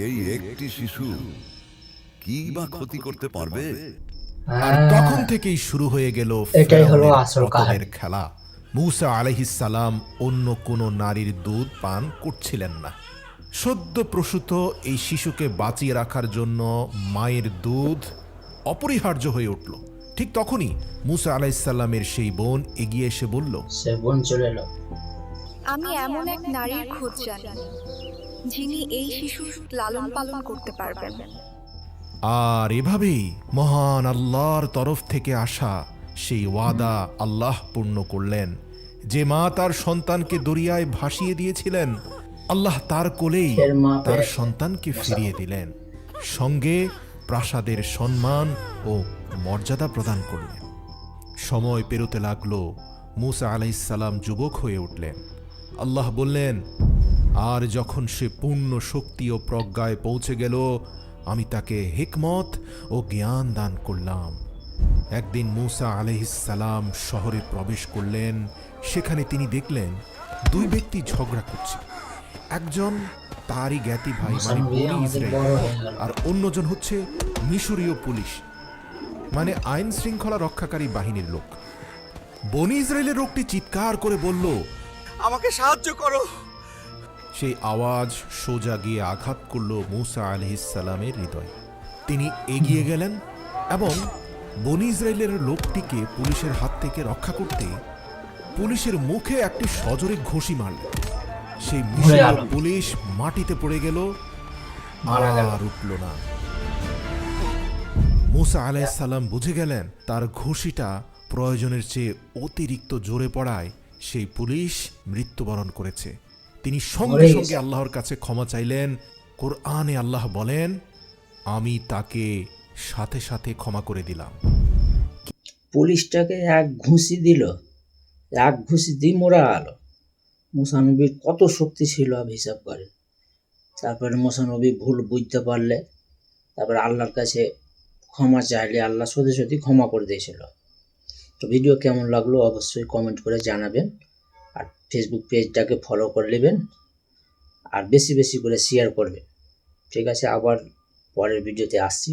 এই একটি শিশু কি বা ক্ষতি করতে পারবে? আর তখন থেকেই শুরু হয়ে গেল এটাই হলো ফেরাউনের আসল পতনের কাহিনী। খেলা। মূসা আলাইহিস সালাম অন্য কোনো নারীর দুধ পান করছিলেন না। সদ্য প্রসূত এই শিশুকে বাঁচিয়ে রাখার জন্য মায়ের দুধ অপরিহার্য হয়ে উঠল। ঠিক তখনই মূসা আলাইহিস সালামের সেই বোন এগিয়ে এসে বলল, সে বোন চলে এলো। আমি এমন এক নারীর খোঁজ জানি যিনি এই শিশুর লালন পালন করতে পারবেন। আর এভাবেই মহান আল্লাহর তরফ থেকে আসা সেই ওয়াদা আল্লাহ পূর্ণ করলেন। যে মা তার সন্তানকে দরিয়ায় ভাসিয়ে দিয়েছিলেন, আল্লাহ তার কোলেই ফের মা তার পেয়েছে। সন্তানকে ফিরিয়ে দিলেন, সঙ্গে প্রাসাদের সম্মান ও মর্যাদা প্রদান করলেন। সময় পেরোতে লাগলো, মূসা আলাইহিস সালাম যুবক হয়ে উঠলেন। আল্লাহ বললেন, আর যখন সে পূর্ণ শক্তি ও প্রজ্ঞায় পৌঁছে গেল, আমি তাকে হিকমত ও জ্ঞান দান করলাম। একদিন মূসা আলাইহিস সালাম শহরে প্রবেশ করলেন। সেখানে তিনি দেখলেন দুই ব্যক্তি ঝগড়া করছে। একজন তারই জ্ঞাতি ভাই মুসা মানে নবী বনী আমাদের ইসরাইল, বড় হয়ে গেল। আর অন্যজন হচ্ছে মিশরীয় পুলিশ মানে আইন শৃঙ্খলা রক্ষাকারী বাহিনীর লোক। বনী ইসরায়েলের লোকটি চিৎকার করে বলল, আমাকে সাহায্য করো। সেই আওয়াজ সোজা গিয়ে আঘাত করল মূসা আলাইহিস সালামের হৃদয়ে। তিনি এগিয়ে গেলেন এবং বনী ইসরায়েলের লোকটিকে পুলিশের হাত থেকে রক্ষা করতে পুলিশের মুখে একটি সজোরে ঘুষি মারলেন। সেই মিশরীয় গেল। পুলিশ মাটিতে পড়ে গেল, মারা গেল। আর উঠল না। মূসা আলাইহিস সালাম বুঝে গেলেন তার ঘুষিটা প্রয়োজনের চেয়ে অতিরিক্ত জোরে পড়ায় সেই পুলিশ মৃত্যুবরণ করেছে। তিনি সঙ্গে মরে সঙ্গে গেছে। আল্লাহর কাছে ক্ষমা চাইলেন। কোরআনে আল্লাহ বলেন, আমি তাকে সাথে সাথে ক্ষমা করে দিলাম। পুলিশটাকে এক ঘুষি দিল, এক ঘুষি দিয়ে মোরা গেল। মুসা নবীর কত শক্তি ছিল আপ হিসাব করে। তারপরে মুসা নবী ভুল বুঝতে পারলে, তারপরে আল্লাহর কাছে ক্ষমা চাইলে আল্লাহ সত্যি সত্যি ক্ষমা করে দিয়েছিল। তো ভিডিও কেমন লাগলো অবশ্যই কমেন্ট করে জানাবেন, আর ফেসবুক পেজটাকে ফলো করে নেবেন, আর বেশি বেশি করে শেয়ার করবেন। ঠিক আছে, আবার পরের ভিডিওতে আসছি।